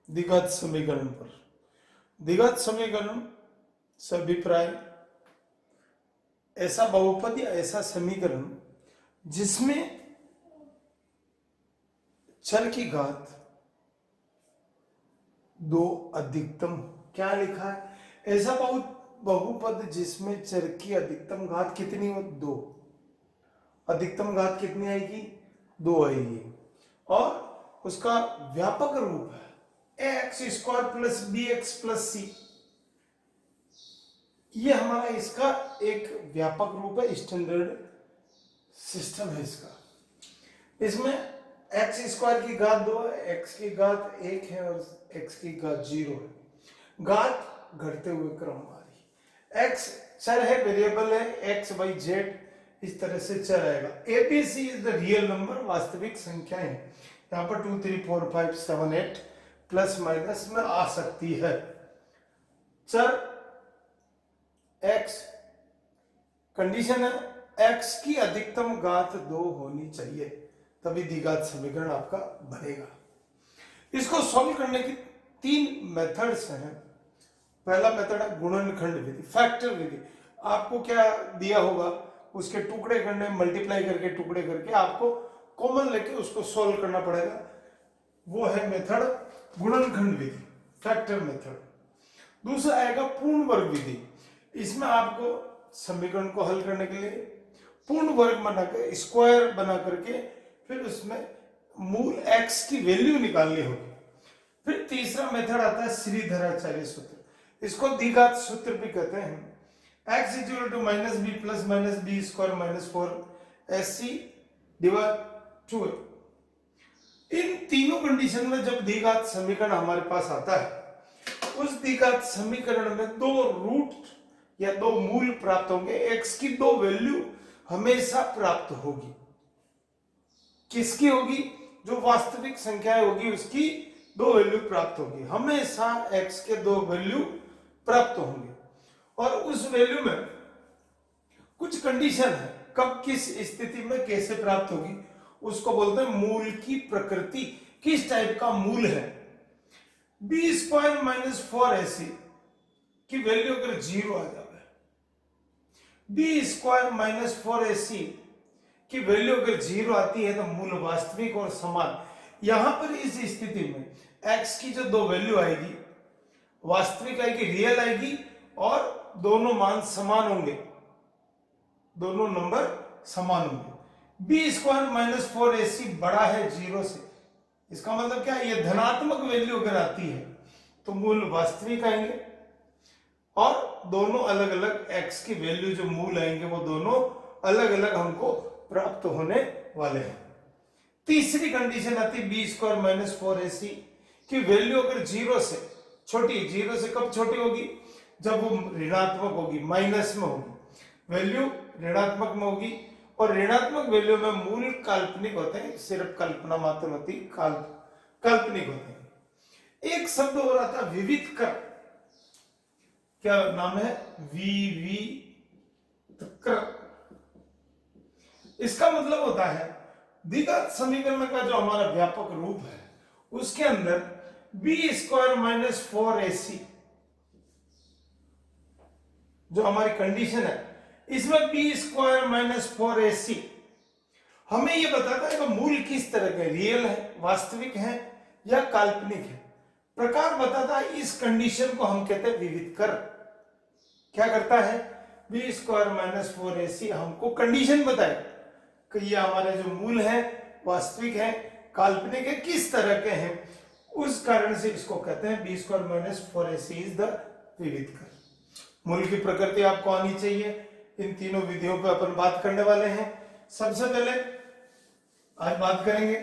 द्विघात समीकरण पर। द्विघात समीकरण से अभिप्राय ऐसा बहुपद या ऐसा समीकरण जिसमें चर की घात दो अधिकतम, क्या लिखा है, ऐसा बहुपद जिसमें चर की अधिकतम घात कितनी हो, दो। अधिकतम घात कितनी आएगी, दो आएगी। और उसका व्यापक रूप है x square plus b x plus c. ये हमारा इसका एक व्यापक रूप है, स्टैंडर्ड सिस्टम है इसका। इसमें एक्स स्क्वायर की घात दो है, एक्स की घात एक है और एक्स की घात जीरो है। घात घटते हुए क्रम वाली। एक्स चर है, वेरिएबल है, एक्स वाई जेड इस तरह से चर आएगा। ABC is the real number, वास्तविक संख्याएं हैं। यहाँ पर 2 3 4 5 7 8 प्लस माइनस में आ सकती है। चर x, कंडीशन है x की अधिकतम घात दो होनी चाहिए, तभी द्विघात समीकरण आपका बनेगा। इसको सॉल्व करने की तीन मेथड्स हैं। पहला मेथड है गुणनखंड विधि, फैक्टर विधि। आपको क्या दिया होगा, उसके टुकड़े करने, मल्टीप्लाई करके टुकड़े करके आपको कॉमन लेके उसको सॉल्व करना पड़ेगा। वो है मेथड गुणनखंड विधि, फैक्टर मेथड। दूसरा आएगा पूर्ण वर्ग विधि। इसमें आपको समीकरण को हल करने के लिए पूर्ण वर्ग बनाकर, स्क्वायर बना करके फिर उसमें मूल x की वैल्यू निकालनी होगी। फिर तीसरा मेथड आता है श्रीधराचार्य सूत्र। इसको द्विघात सूत्र भी कहते हैं। x equal to minus b plus minus b square minus 4ac divide 2a। इन तीनों कंडीशन में जब द्विघात समीकरण हमारे पास आता है, उस द्विघात समीकरण में दो रूट या दो मूल प्राप्त होंगे। x की दो वैल्यू हमेशा प्राप्त होगी। किसकी होगी, जो वास्तविक संख्याएं होगी उसकी दो वैल्यू प्राप्त होगी। हमेशा x के दो वैल्यू प्राप्त होंगे। और उस वैल्यू में कुछ कंडीशन है, कब किस स्थिति में कैसे प्राप्त होगी, उसको बोलते हैं मूल की प्रकृति। किस टाइप का मूल है। बी स्क्वायर माइनस 4ac की वैल्यू अगर जीरो आ जाए, बी स्क्वायर माइनस 4ac की वैल्यू अगर जीरो आती है तो मूल वास्तविक और समान। यहां पर इस स्थिति में x की जो दो वैल्यू आएगी, वास्तविक आएगी, रियल आएगी, और दोनों मान समान होंगे, दोनों नंबर समान होंगे। बी स्क्वायर माइनस 4ac बड़ा है जीरो से, इसका मतलब क्या है, ये धनात्मक वैल्यू अगर आती है तो मूल वास्तविक आएंगे, और दोनों अलग अलग x की वैल्यू जो मूल आएंगे वो दोनों अलग अलग हमको प्राप्त होने वाले हैं। तीसरी कंडीशन आती है बी स्क्वायर माइनस 4ac की वैल्यू अगर जीरो से छोटी, जीरो से कब छोटी होगी, जब वो ऋणात्मक होगी, माइनस में होगी, वैल्यू ऋणात्मक में होगी। और ऋणात्मक वैल्यू में मूल काल्पनिक होते हैं, सिर्फ कल्पना मात्र होती, काल्पनिक होते हैं। एक शब्द और आता है विविधकर, क्या नाम है, विविधकर। इसका मतलब होता है द्विघात समीकरण का जो हमारा व्यापक रूप है उसके अंदर बी स्क्वायर माइनस 4ac जो हमारी कंडीशन है, इसमें बी स्क्वायर माइनस 4ac हमें यह बताता है कि मूल किस तरह के, रियल है, वास्तविक है या काल्पनिक है, प्रकार बताता है। इस कंडीशन को हम कहते हैं विविधकर। क्या करता है, बी स्क्वायर माइनस 4ac हमको कंडीशन बताए कि ये हमारे जो मूल है वास्तविक है, काल्पनिक है, किस तरह के हैं, उस कारण से इसको कहते हैं b square minus 4ac is the विविधकर। मूल की प्रकृति आपको आनी चाहिए। इन तीनों विधियों पर अपन बात करने वाले हैं। सबसे पहले आज बात करेंगे,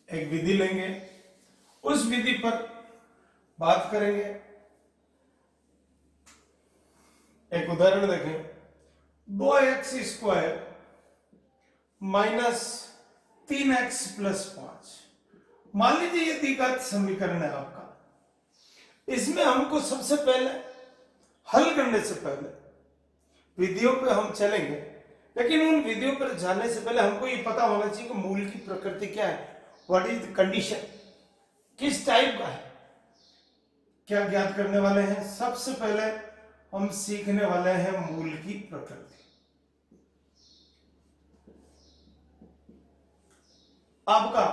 एक विधि लेंगे, उस विधि पर बात करेंगे। एक उदाहरण देखें, 2x square minus 3x plus 5। मान लीजिए ये द्विघात समीकरण है आपका। इसमें हमको सबसे पहले हल करने से पहले विधियों पे हम चलेंगे, लेकिन उन विधियों पर जाने से पहले हमको ये पता होना चाहिए कि मूल की प्रकृति क्या है, व्हाट इज द कंडीशन। किस टाइप का है, क्या ज्ञात करने वाले हैं? सबसे पहले हम सीखने वाले हैं मूल की प्रकृति। आपका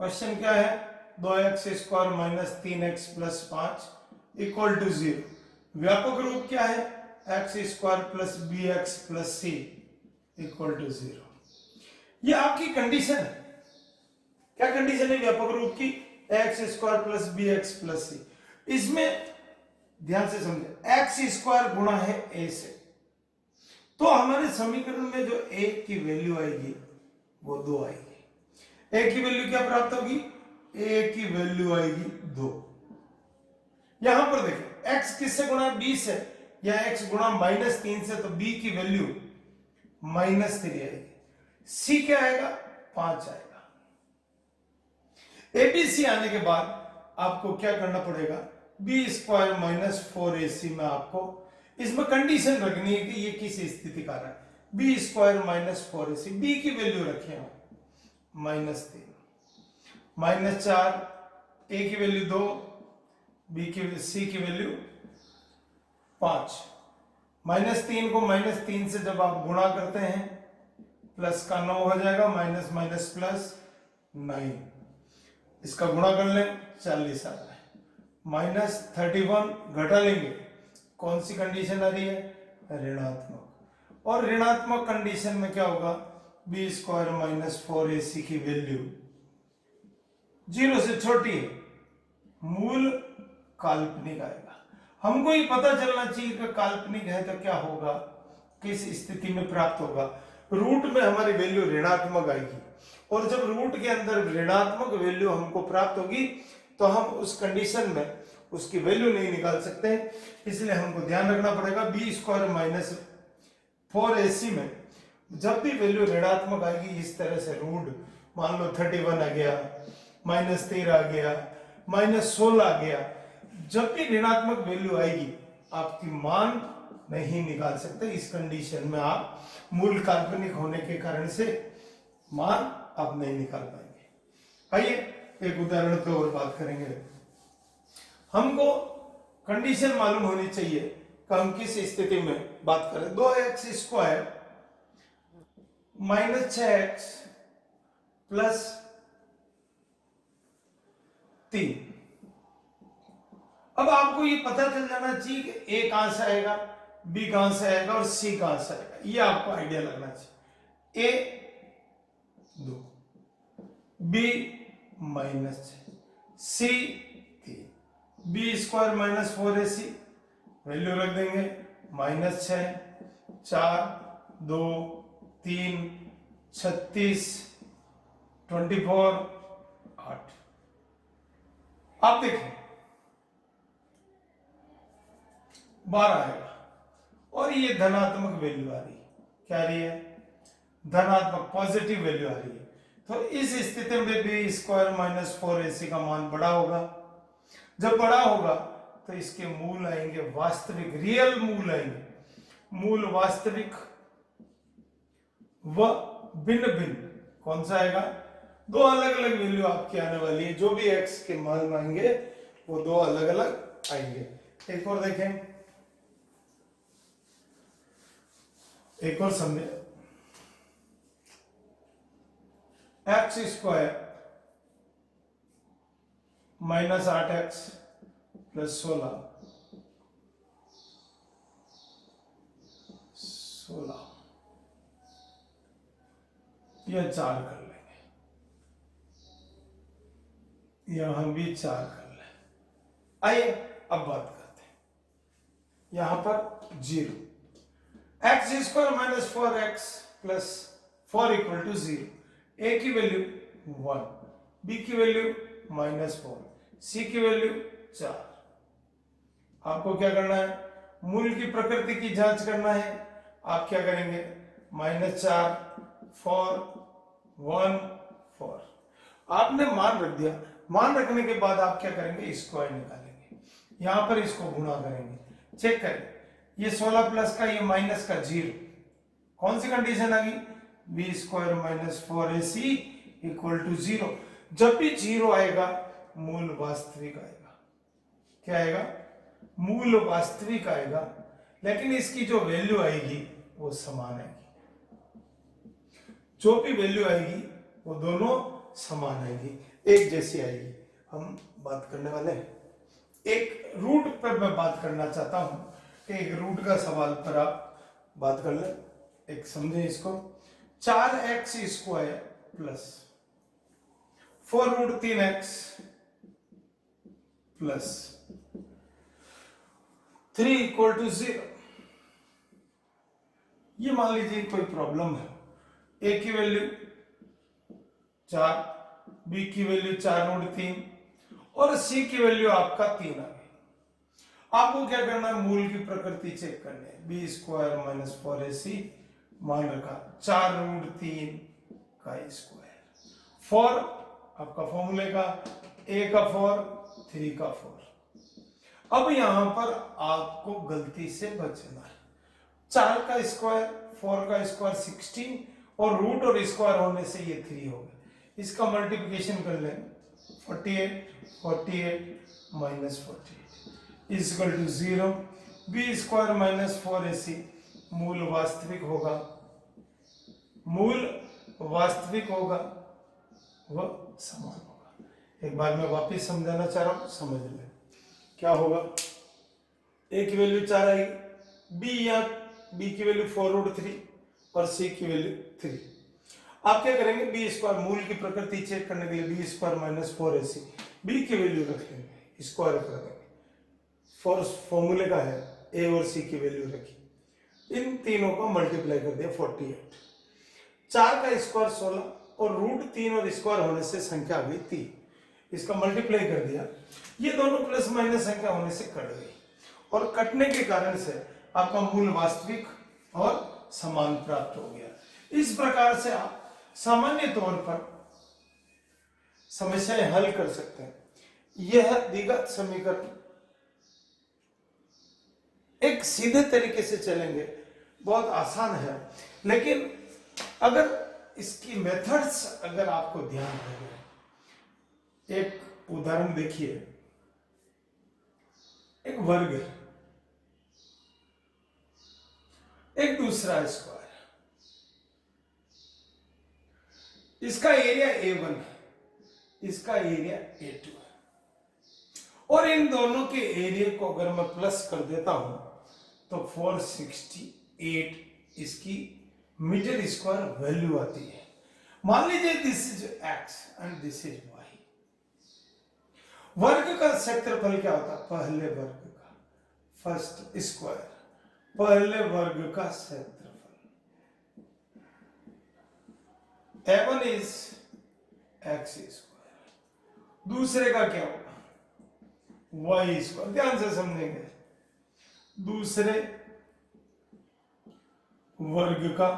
क्वेश्चन क्या है? 2x² minus 3x plus 5 equal to 0। व्यापक रूप क्या है? x² plus bx plus c equal to 0। ये आपकी कंडीशन है। क्या कंडीशन है व्यापक रूप की? x² plus bx plus c। इसमें ध्यान से समझे, x² गुणा है a से, तो हमारे समीकरण में जो a की वैल्यू आएगी वो 2 आएगी। a की वैल्यू क्या प्राप्त होगी? a की वैल्यू आएगी 2। यहां पर देखें x किससे गुणा है? b से, या x गुणा -3 से, तो b की वैल्यू -3 आएगी। c क्या आएगा? 5 आएगा। abc आने के बाद आपको क्या करना पड़ेगा? b² माइनस 4ac में आपको इसमें कंडीशन रखनी है कि ये किस स्थिति का है। b² माइनस 4ac, b की वैल्यू रखे हम -3, -4, a की वैल्यू 2, c की वैल्यू 5। -3 को -3 से जब आप गुणा करते हैं, प्लस का 9 हो जाएगा, माइनस माइनस प्लस 9, इसका गुणा कर लें, 40 आता है। -31 घटा लेंगे, कौन सी कंडीशन आ रही है? ऋणात्मक। और ऋणात्मक कंडीशन में क्या होगा? b² माइनस 4ac की वैल्यू 0 से छोटी है, मूल काल्पनिक आएगा। हमको ये पता चलना चाहिए कि काल्पनिक है तो क्या होगा, किस स्थिति में प्राप्त होगा। रूट में हमारी वैल्यू ऋणात्मक आएगी, और जब रूट के अंदर ऋणात्मक वैल्यू हमको प्राप्त होगी तो हम उस कंडीशन में उसकी वैल्यू नहीं निकाल सकते, इसलिए हमको ध्यान रखना पड़ेगा b² माइनस 4ac में जब भी वैल्यू ऋणात्मक आएगी, इस तरह से रूट, मान लो 31 आ गया, -13 आ गया, -16 आ गया, जब भी ऋणात्मक वैल्यू आएगी आपकी मान नहीं निकाल सकते। इस कंडीशन में आप मूल काल्पनिक होने के कारण से मान आप नहीं निकाल पाएंगे। आइए एक उदाहरण पे और बात करेंगे। हमको कंडीशन मालूम होनी चाहिए कि हम किस स्थिति में बात करें। 2x² minus 6x plus 3। अब आपको ये पता चल जाना चाहिए कि a कहां से आएगा, b कहां से आएगा और c कहां से आएगा, ये आपको आइडिया लगना चाहिए। a 2, b -6, c 3, b² minus 4ac value रख देंगे, -6, 4, 2, 3, 36, 24, 8। आप देखें 12 आएगा, और ये धनात्मक वैल्यू आ रही है। क्या आ रही है? धनात्मक, पॉजिटिव वैल्यू आ रही है। तो इस स्थिति में b² माइनस 4ac का मान बड़ा होगा। जब बड़ा होगा तो इसके मूल आएंगे वास्तविक, रियल मूल आएंगे, मूल वास्तविक व भिन्न भिन्न। कौन सा आएगा? 2 अलग अलग वैल्यू आपकी आने वाली है। जो भी x के मान आएंगे वो 2 अलग अलग आएंगे। एक और देखें, एक और समझे। x² माइनस 8x प्लस 16 यह 4 कर लेंगे, यहां भी 4 कर लें। आइए अब बात करते हैं। यहां पर 0, x² minus 4x plus 4 equal to 0। a की वैल्यू 1, b की वैल्यू -4, c की वैल्यू 4। आपको क्या करना है? मूल की प्रकृति की जांच करना है। आप क्या करेंगे? -4, 4, 1, 4। आपने मान रख दिया। मान रखने के बाद आप क्या करेंगे? स्क्वायर निकालेंगे, यहां पर इसको गुणा करेंगे। चेक करें, ये 16 प्लस का, ये माइनस का 0। कौन सी कंडीशन आ गई? b² minus 4ac equal to 0। जब भी जीरो आएगा मूल वास्तविक आएगा। क्या आएगा? मूल वास्तविक आएगा, लेकिन इसकी जो वैल्यू आएगी वो समान आएगी। जो भी वैल्यू आएगी वो दोनों समान आएगी, एक जैसी आएगी। हम बात करने वाले हैं एक रूट पर, मैं बात करना चाहता हूं कि एक रूट का सवाल पर आप बात कर लें। एक समझे इसको, 4x square plus 4√3x plus 3 = 0। ये मान लीजिए कोई प्रॉब्लम है, a की वैल्यू 4, b की वैल्यू 4√3 और c की वैल्यू आपका 3 आ गई। आपको क्या करना है? मूल की प्रकृति चेक करनी है। b² - 4ac मान रखा 4√3 का स्क्वायर, 4 आपका फॉर्मूले का, a का 4, 3 का 4। अब यहां पर आपको गलती से बचना है। 4 का स्क्वायर, 4 का स्क्वायर 16 और रूट और स्क्वायर होने से ये 3 हो गया। इसका मल्टीप्लिकेशन कर लें, 48 - 48 = 0। b² - 4ac मूल वास्तविक होगा, मूल वास्तविक होगा, वह समान होगा। एक बार मैं वापस समझाना चाह रहा हूं, समझ लें क्या होगा। a की वैल्यू 4 आएगी, b की वैल्यू 4√3 और c की वैल्यू 3। आप क्या करेंगे? b² मूल की प्रकृति चेक करने के लिए b² - 4ac b की वैल्यू रख लेंगे, स्क्वायर कर देंगे। फॉर्मूले का है, a और c की वैल्यू रखी, इन तीनों को मल्टीप्लाई कर दिया 48। 4 का स्क्वायर 16 और √3 और स्क्वायर होने से संख्या आ गई 3। इसका मल्टीप्लाई कर दिया, ये दोनों प्लस माइनस संख्या होने से कट गई और कटने के कारण से आपका मूल वास्तविक और समान प्राप्त हो गया। इस प्रकार से आप सामान्य तौर पर समस्याएं हल कर सकते हैं। यह द्विघात समीकरण एक सीधे तरीके से चलेंगे, बहुत आसान है, लेकिन अगर इसकी मेथड्स अगर आपको ध्यान रहे। एक उदाहरण देखिए, एक वर्ग है, एक दूसरा स्क्वायर, इसका एरिया A1 है, इसका एरिया A2 है, और इन दोनों के एरिया को अगर मैं प्लस कर देता हूं तो 468 इसकी मीटर स्क्वायर वैल्यू आती है। मान लीजिए this is x and this is y। वर्ग का क्षेत्रफल क्या होता है? पहले वर्ग का, फर्स्ट स्क्वायर, पहले वर्ग का क्षेत्रफल। A1 इज x², दूसरे का क्या होगा? y²। ध्यान से समझेंगे, दूसरे वर्ग का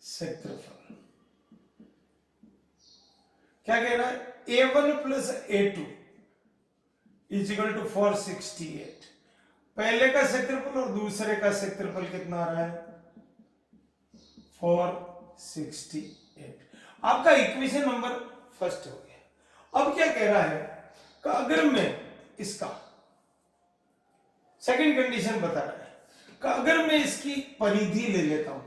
क्षेत्रफल। क्या कह रहा है? A1 + A2 = 468। पहले का क्षेत्रफल और दूसरे का क्षेत्रफल कितना आ रहा है? 468। आपका इक्वेशन नंबर फर्स्ट हो गया। अब क्या कह रहा है कि अगर मैं इसका सेकंड कंडीशन बता रहा है कि अगर मैं इसकी परिधि ले लेता हूं,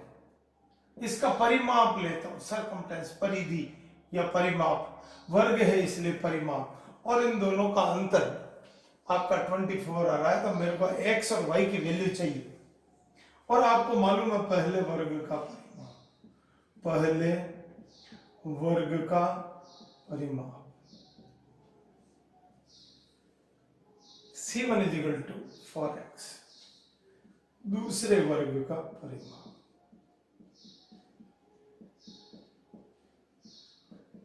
इसका परिमाप लेता हूं, सरकमटेंस, परिधि या परिमाप, वर्ग है इसलिए परिमाप, और इन दोनों का अंतर आपका 24 आ रहा है, तो मेरे को x और y की वैल्यू चाहिए। और आपको मालूम है पहले वर्ग का परिमाप, पहले वर्ग का परिमाप C1 = 4x, दूसरे वर्ग का परिमाप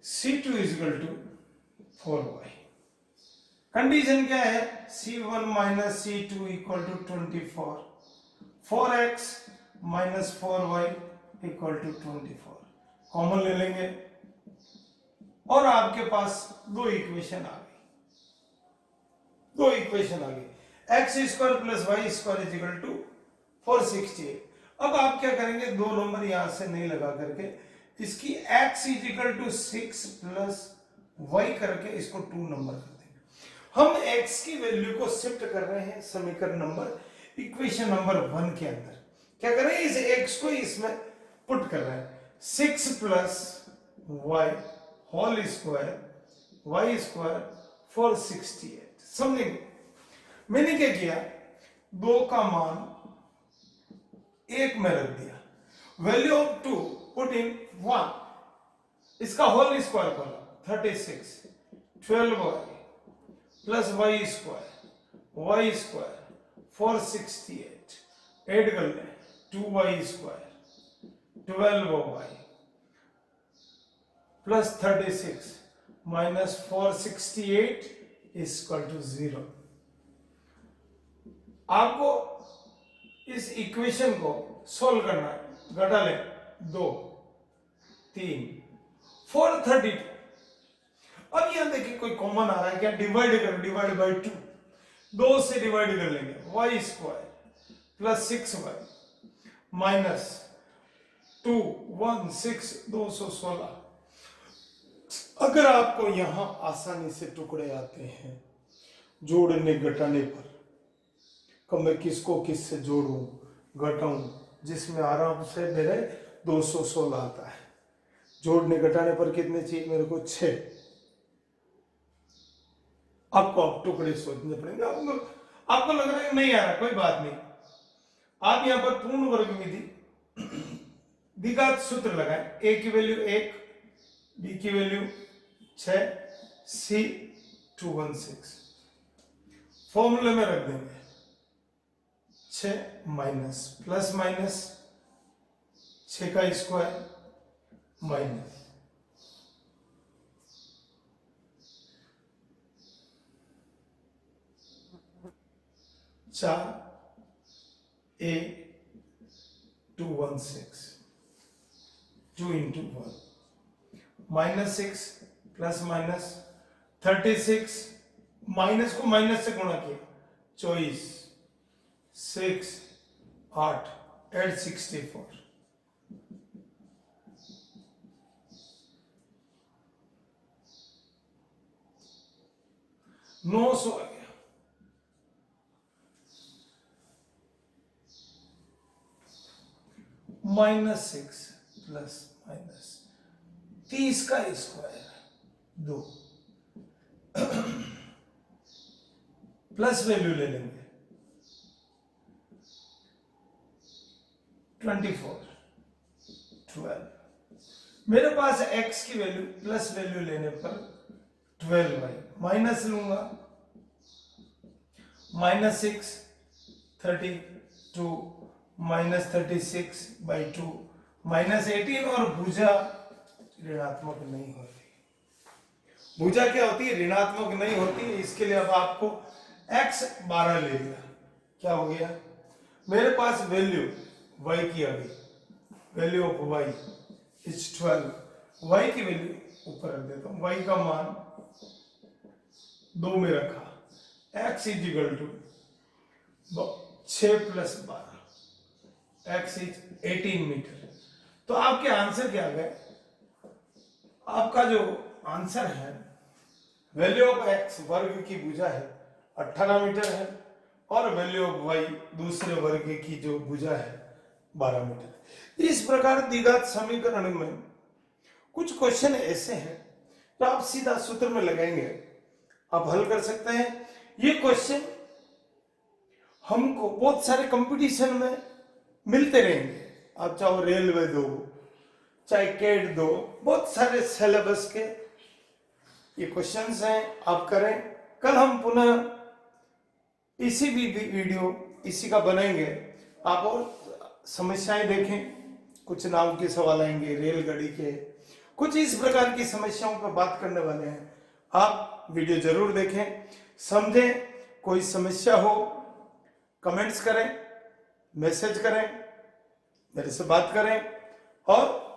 C2 = 4y। कंडीशन क्या है? C1 - C2 = 24, 4x - 4y = 24। Common ले लेंगे और आपके पास दो इक्वेशन आ गई, दो इक्वेशन आ गई, x² + y² = 468। अब आप क्या करेंगे? दो नंबर यहां से नहीं लगा करके इसकी x is equal to 6 plus y करके इसको 2 नंबर कर देंगे। हम x की वैल्यू को शिफ्ट कर रहे हैं समीकरण नंबर इक्वेशन नंबर 1 के अंदर। क्या कर रहे हैं, इस x को इसमें पुट कर रहे हैं। 6 plus y whole square y square 468 समझेंगे। मैंने क्या किया, 2 का मान 1 में रख दिया, वैल्यू ऑफ 2 पुट इन 1, इसका होल स्क्वायर बोला 36 12y plus y square 468 add कर ले 2y square 12y plus 36 minus 468 equal to 0। आपको इस इक्वेशन को सोल्व करना है। घटा ले 2 3 432। अब यहां देखिए कोई कॉमन आ रहा है क्या, डिवाइड करो, डिवाइड बाय 2, 2 से डिवाइड कर लेंगे, y square plus 6y minus 2 1 6 216। अगर आपको यहां आसानी से टुकड़े आते हैं जोड़ने घटाने पर, कब मैं किसको किससे जोड़ूं घटाऊं, जिसमें आराम से मेरे 216 आता है। जोड़ने घटाने पर कितने चाहिए मेरे को, 6। आपको अब टुकड़े सोचने पड़ेंगे। आपको लग रहा है नहीं आ रहा, कोई बात नहीं। आप यहां पर पूर्ण वर्ग विधि द्विघात सूत्र लगाएं। a की वैल्यू 1, b की वैल्यू 6, c 216 फॉर्मूले में रख देंगे। 6 माइनस प्लस माइनस 6 का square minus 4 a 216 2 into 1 minus 6 plus minus 36 minus को माइनस से गुणा किया 24 6 8 8 64 900 आ गया। माइनस 6 प्लस माइनस 30 का स्क्वायर 2 प्लस वैल्यू ले लेंगे 24 12। मेरे पास x की वैल्यू प्लस वैल्यू लेने पर 12y माइनस लूंगा माइनस 6 32 माइनस 36 बाई 2 माइनस 18। और भुजा ऋणात्मक नहीं होती। भुजा क्या होती है, ऋणात्मक नहीं होती है। इसके लिए अब आपको x 12 ले लिया, क्या हो गया, मेरे पास वैल्यू y की आ गई, value of y is 12। y की वैल्यू ऊपर रख देता हूं, y का मान 2 में रखा, x is equal to 6 plus 12, x is 18 metre. तो आपके आंसर क्या आ गए, आपका जो आंसर है वैल्यू ऑफ x वर्ग की भुजा है 18 मीटर है, और वैल्यू ऑफ y दूसरे वर्ग की जो भुजा है 12 मीटर। इस प्रकार द्विघात समीकरण में कुछ क्वेश्चन ऐसे हैं तो आप सीधा सूत्र में लगाएंगे, आप हल कर सकते हैं। ये क्वेश्चन हमको बहुत सारे कंपटीशन में मिलते रहेंगे। आप चाहे रेलवे दो, चाहे कैट दो, बहुत सारे सिलेबस के ये क्वेश्चंस हैं, आप करें। कल हम पुनः इसी भी वीडियो इसी का बनाएंगे। आप और समस्याएं देखें, कुछ नाव के सवाल आएंगे, रेलगाड़ी के, कुछ इस प्रकार की समस्याओं पर बात करने वाले हैं। आप वीडियो जरूर देखें, समझें। कोई समस्या हो कमेंट्स करें, मैसेज करें, मेरे से बात करें और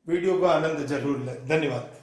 वीडियो का आनंद जरूर लें। धन्यवाद।